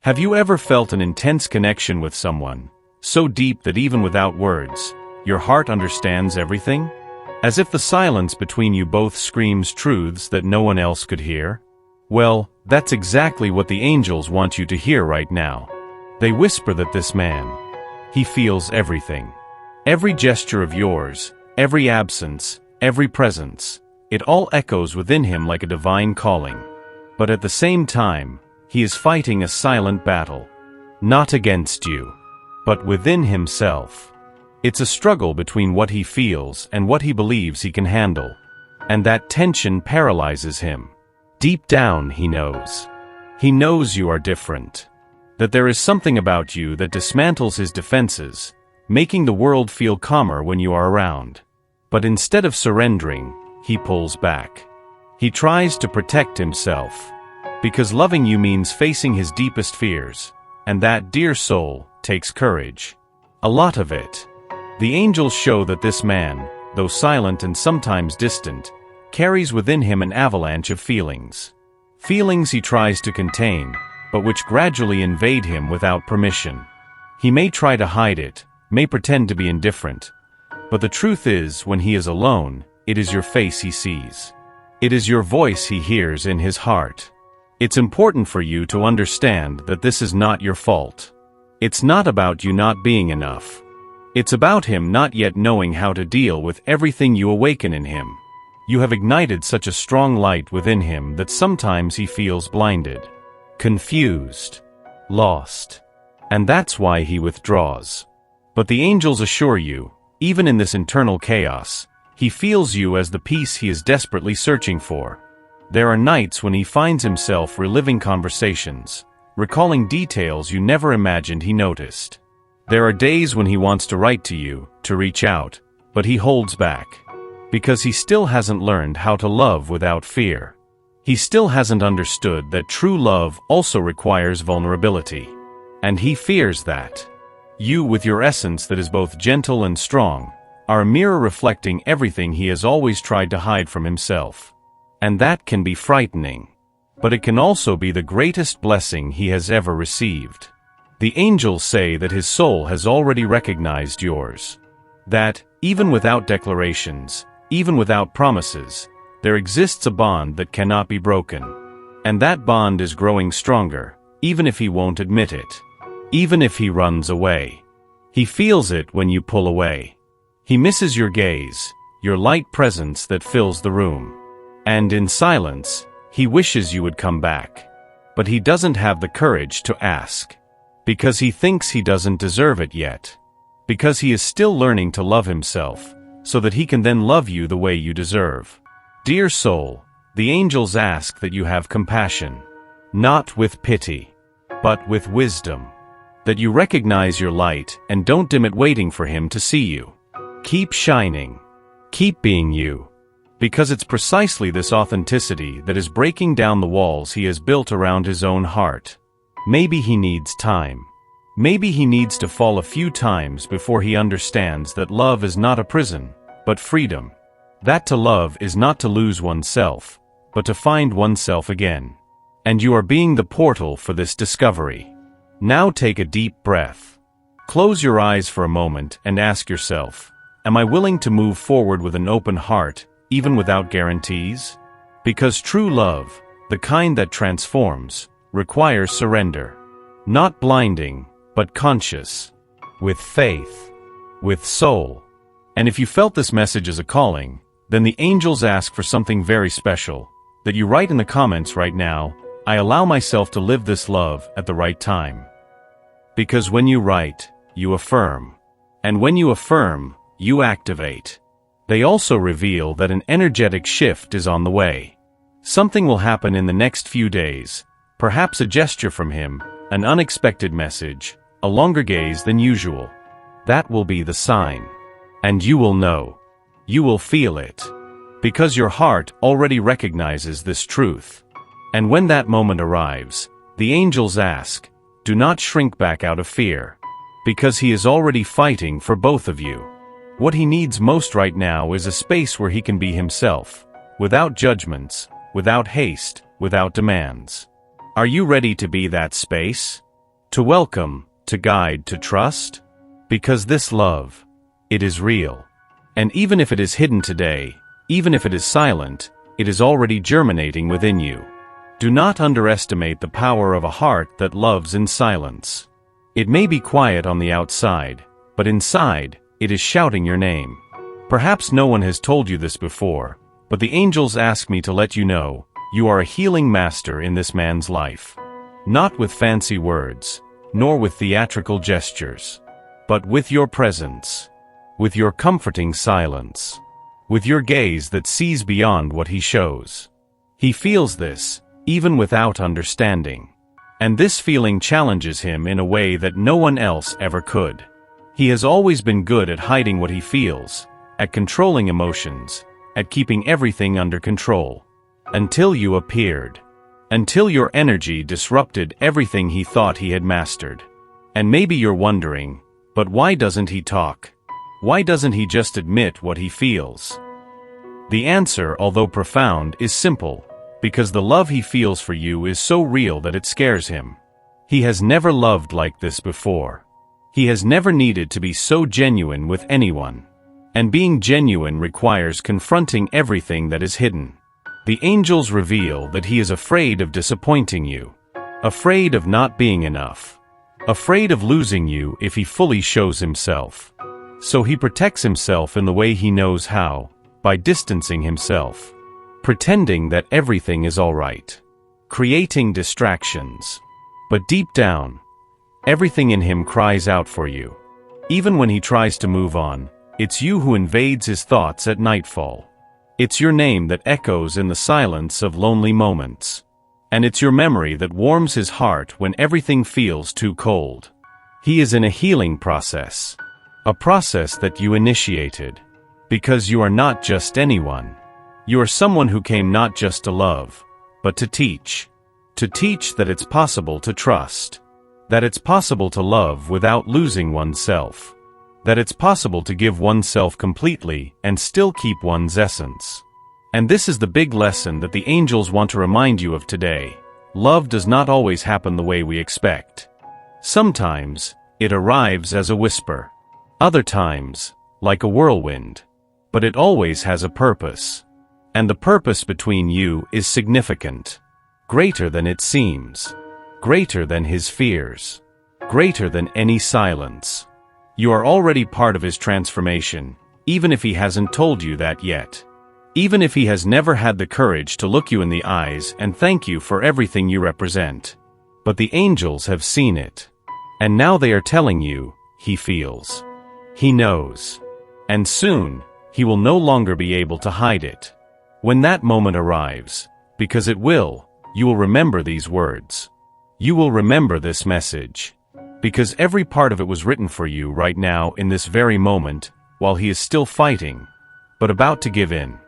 Have you ever felt an intense connection with someone, so deep that even without words, your heart understands everything? As if the silence between you both screams truths that no one else could hear? Well, that's exactly what the angels want you to hear right now. They whisper that this man, he feels everything. Every gesture of yours, every absence, every presence, it all echoes within him like a divine calling. But at the same time, he is fighting a silent battle. Not against you, but within himself. It's a struggle between what he feels and what he believes he can handle. And that tension paralyzes him. Deep down, he knows. He knows you are different. That there is something about you that dismantles his defenses, making the world feel calmer when you are around. But instead of surrendering, he pulls back. He tries to protect himself. Because loving you means facing his deepest fears, and that, dear soul, takes courage. A lot of it. The angels show that this man, though silent and sometimes distant, carries within him an avalanche of feelings. Feelings he tries to contain, but which gradually invade him without permission. He may try to hide it, may pretend to be indifferent, but the truth is, when he is alone, it is your face he sees. It is your voice he hears in his heart. It's important for you to understand that this is not your fault. It's not about you not being enough. It's about him not yet knowing how to deal with everything you awaken in him. You have ignited such a strong light within him that sometimes he feels blinded, confused, lost. And that's why he withdraws. But the angels assure you, even in this internal chaos, he feels you as the peace he is desperately searching for. There are nights when he finds himself reliving conversations, recalling details you never imagined he noticed. There are days when he wants to write to you, to reach out, but he holds back. Because he still hasn't learned how to love without fear. He still hasn't understood that true love also requires vulnerability. And he fears that. You, with your essence that is both gentle and strong, are a mirror reflecting everything he has always tried to hide from himself. And that can be frightening. But it can also be the greatest blessing he has ever received. The angels say that his soul has already recognized yours. That, even without declarations, even without promises, there exists a bond that cannot be broken. And that bond is growing stronger, even if he won't admit it. Even if he runs away. He feels it when you pull away. He misses your gaze, your light presence that fills the room. And in silence, he wishes you would come back. But he doesn't have the courage to ask. Because he thinks he doesn't deserve it yet. Because he is still learning to love himself, so that he can then love you the way you deserve. Dear soul, the angels ask that you have compassion. Not with pity, but with wisdom. That you recognize your light and don't dim it waiting for him to see you. Keep shining. Keep being you. Because it's precisely this authenticity that is breaking down the walls he has built around his own heart. Maybe he needs time. Maybe he needs to fall a few times before he understands that love is not a prison, but freedom. That to love is not to lose oneself, but to find oneself again. And you are being the portal for this discovery. Now take a deep breath. Close your eyes for a moment and ask yourself, am I willing to move forward with an open heart, even without guarantees? Because true love, the kind that transforms, requires surrender. Not blinding, but conscious. With faith. With soul. And if you felt this message as a calling, then the angels ask for something very special. That you write in the comments right now, I allow myself to live this love at the right time. Because when you write, you affirm. And when you affirm, you activate. They also reveal that an energetic shift is on the way. Something will happen in the next few days, perhaps a gesture from him, an unexpected message, a longer gaze than usual. That will be the sign. And you will know. You will feel it. Because your heart already recognizes this truth. And when that moment arrives, the angels ask, do not shrink back out of fear. Because he is already fighting for both of you. What he needs most right now is a space where he can be himself, without judgments, without haste, without demands. Are you ready to be that space? to welcome, to guide, to trust? Because this love, it is real. And even if it is hidden today, even if it is silent, it is already germinating within you. Do not underestimate the power of a heart that loves in silence. It may be quiet on the outside, but inside, it is shouting your name. Perhaps no one has told you this before, but the angels ask me to let you know, you are a healing master in this man's life. Not with fancy words, nor with theatrical gestures, but with your presence, with your comforting silence, with your gaze that sees beyond what he shows. He feels this, even without understanding. And this feeling challenges him in a way that no one else ever could. He has always been good at hiding what he feels, at controlling emotions, at keeping everything under control. Until you appeared. Until your energy disrupted everything he thought he had mastered. And maybe you're wondering, but why doesn't he talk? Why doesn't he just admit what he feels? The answer, although profound, is simple. Because the love he feels for you is so real that it scares him. He has never loved like this before. He has never needed to be so genuine with anyone. And being genuine requires confronting everything that is hidden. The angels reveal that he is afraid of disappointing you. Afraid of not being enough. Afraid of losing you if he fully shows himself. So he protects himself in the way he knows how, by distancing himself. Pretending that everything is all right. Creating distractions. But deep down, everything in him cries out for you. Even when he tries to move on, it's you who invades his thoughts at nightfall. It's your name that echoes in the silence of lonely moments. And it's your memory that warms his heart when everything feels too cold. He is in a healing process. A process that you initiated. Because you are not just anyone. You are someone who came not just to love, but to teach. To teach that it's possible to trust. That it's possible to love without losing oneself. That it's possible to give oneself completely and still keep one's essence. And this is the big lesson that the angels want to remind you of today. Love does not always happen the way we expect. Sometimes, it arrives as a whisper. Other times, like a whirlwind. But it always has a purpose. And the purpose between you is significant. Greater than it seems. Greater than his fears. Greater than any silence. You are already part of his transformation, even if he hasn't told you that yet. Even if he has never had the courage to look you in the eyes and thank you for everything you represent. But the angels have seen it. And now they are telling you, he feels. He knows. And soon, he will no longer be able to hide it. When that moment arrives, because it will, you will remember these words. You will remember this message. Because every part of it was written for you right now in this very moment, while he is still fighting, but about to give in.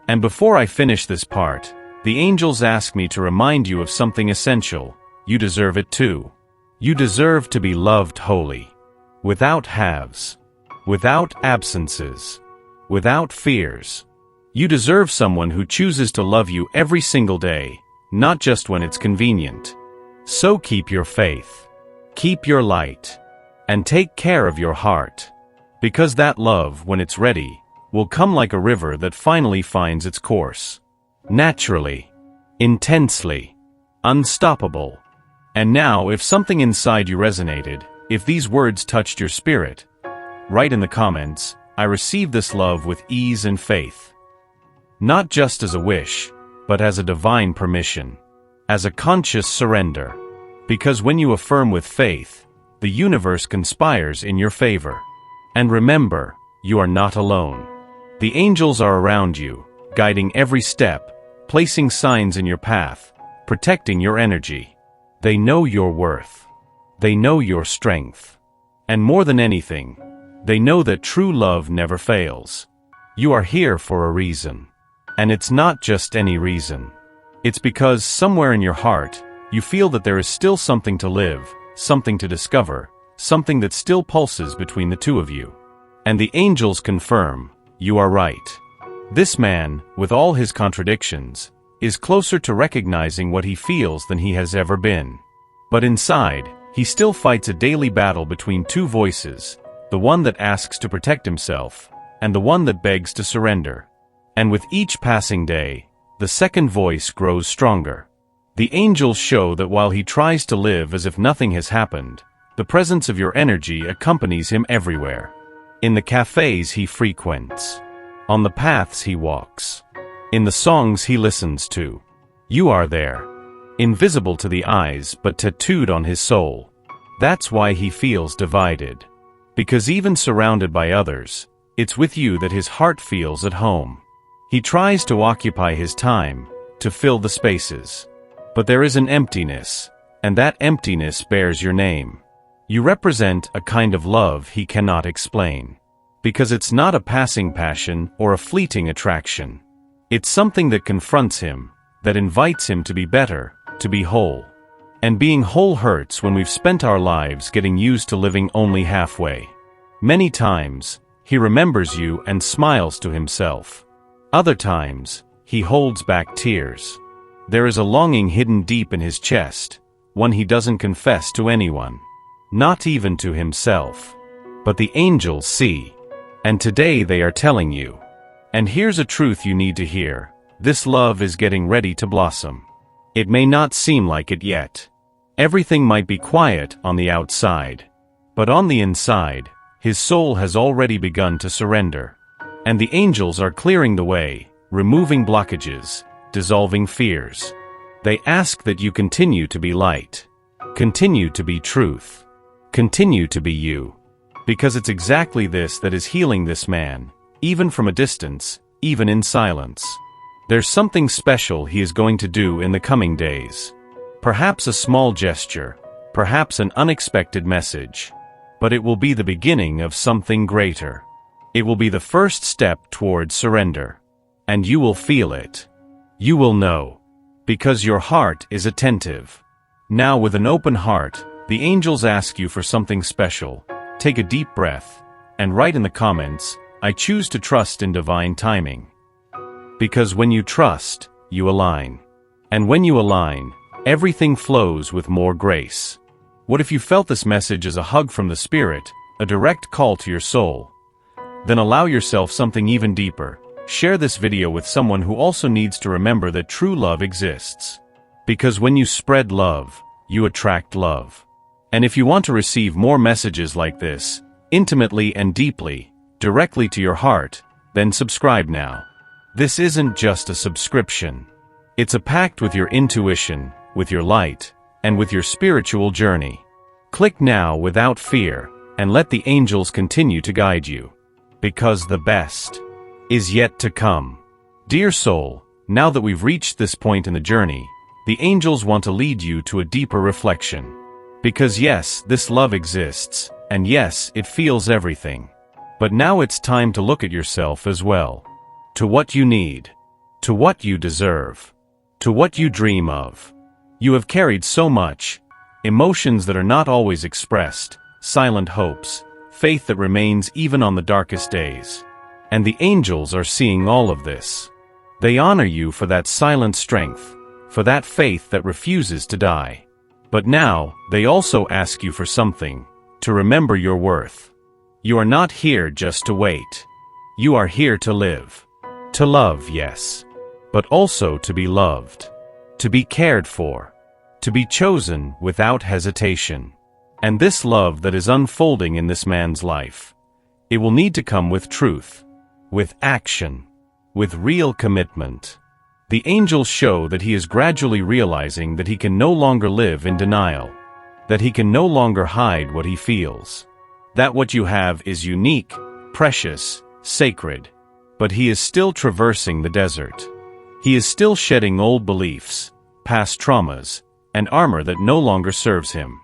And before I finish this part, the angels ask me to remind you of something essential. You deserve it too. You deserve to be loved wholly. Without halves. Without absences. Without fears. You deserve someone who chooses to love you every single day, not just when it's convenient. So keep your faith. Keep your light. And take care of your heart. Because that love, when it's ready, will come like a river that finally finds its course. Naturally. Intensely. Unstoppable. And now, if something inside you resonated, if these words touched your spirit, write in the comments, I receive this love with ease and faith. Not just as a wish, but as a divine permission. As a conscious surrender. Because when you affirm with faith, the universe conspires in your favor. And remember, you are not alone. The angels are around you, guiding every step, placing signs in your path, protecting your energy. They know your worth. They know your strength. And more than anything, they know that true love never fails. You are here for a reason. And it's not just any reason. It's because somewhere in your heart, you feel that there is still something to live, something to discover, something that still pulses between the two of you. And the angels confirm, you are right. This man, with all his contradictions, is closer to recognizing what he feels than he has ever been. But inside, He still fights a daily battle between two voices, the one that asks to protect himself, and the one that begs to surrender. And with each passing day, the second voice grows stronger. The angels show that while he tries to live as if nothing has happened, the presence of your energy accompanies him everywhere. In the cafes he frequents. On the paths he walks. In the songs he listens to. You are there. Invisible to the eyes but tattooed on his soul. That's why he feels divided. Because even surrounded by others, it's with you that his heart feels at home. He tries to occupy his time, to fill the spaces. But there is an emptiness, and that emptiness bears your name. You represent a kind of love he cannot explain. Because it's not a passing passion or a fleeting attraction. It's something that confronts him, that invites him to be better, to be whole. And being whole hurts when we've spent our lives getting used to living only halfway. Many times, he remembers you and smiles to himself. Other times, he holds back tears. There is a longing hidden deep in his chest, one he doesn't confess to anyone. Not even to himself. But the angels see. And today they are telling you. And here's a truth you need to hear. This love is getting ready to blossom. It may not seem like it yet. Everything might be quiet on the outside. But on the inside, his soul has already begun to surrender. And the angels are clearing the way, removing blockages, dissolving fears. They ask that you continue to be light. Continue to be truth. Continue to be you. Because it's exactly this that is healing this man, even from a distance, even in silence. There's something special he is going to do in the coming days. Perhaps a small gesture, perhaps an unexpected message. But it will be the beginning of something greater. It will be the first step toward surrender. And you will feel it. You will know. Because your heart is attentive. Now with an open heart, the angels ask you for something special. Take a deep breath, and write in the comments, I choose to trust in divine timing. Because when you trust, you align. And when you align, everything flows with more grace. What if you felt this message as a hug from the Spirit, a direct call to your soul? Then allow yourself something even deeper. Share this video with someone who also needs to remember that true love exists. Because when you spread love, you attract love. And if you want to receive more messages like this, intimately and deeply, directly to your heart, then subscribe now. This isn't just a subscription. It's a pact with your intuition, with your light, and with your spiritual journey. Click now without fear, and let the angels continue to guide you. Because the best is yet to come. Dear soul, now that we've reached this point in the journey, the angels want to lead you to a deeper reflection. Because yes, this love exists, and yes, it feels everything. But now it's time to look at yourself as well. To what you need. To what you deserve. To what you dream of. You have carried so much. Emotions that are not always expressed, silent hopes, faith that remains even on the darkest days. And the angels are seeing all of this. They honor you for that silent strength, for that faith that refuses to die. But now, they also ask you for something, to remember your worth. You are not here just to wait. You are here to live. To love, yes. But also to be loved. To be cared for. To be chosen without hesitation. And this love that is unfolding in this man's life, it will need to come with truth, with action, with real commitment. The angels show that he is gradually realizing that he can no longer live in denial, that he can no longer hide what he feels, that what you have is unique, precious, sacred, but he is still traversing the desert. He is still shedding old beliefs, past traumas, and armor that no longer serves him.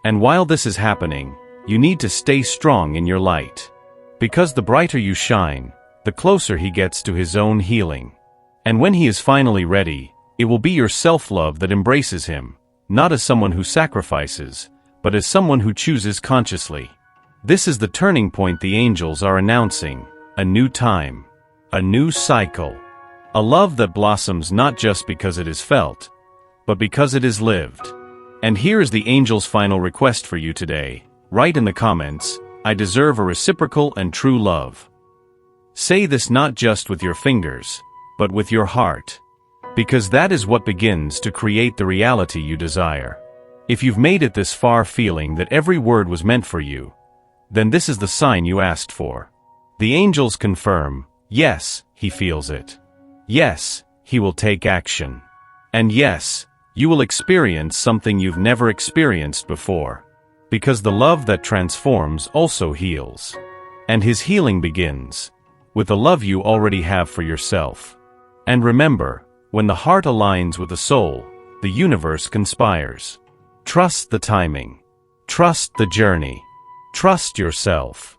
And while this is happening, you need to stay strong in your light. Because the brighter you shine, the closer he gets to his own healing. And when he is finally ready, it will be your self-love that embraces him, not as someone who sacrifices, but as someone who chooses consciously. This is the turning point the angels are announcing, a new time, a new cycle, a love that blossoms not just because it is felt, but because it is lived. And here is the angel's final request for you today. Write in the comments, "I deserve a reciprocal and true love." Say this not just with your fingers, but with your heart. Because that is what begins to create the reality you desire. If you've made it this far feeling that every word was meant for you, then this is the sign you asked for. The angels confirm, yes, he feels it. Yes, he will take action. And yes, you will experience something you've never experienced before. Because the love that transforms also heals. And his healing begins with the love you already have for yourself. And remember, when the heart aligns with the soul, the universe conspires. Trust the timing. Trust the journey. Trust yourself.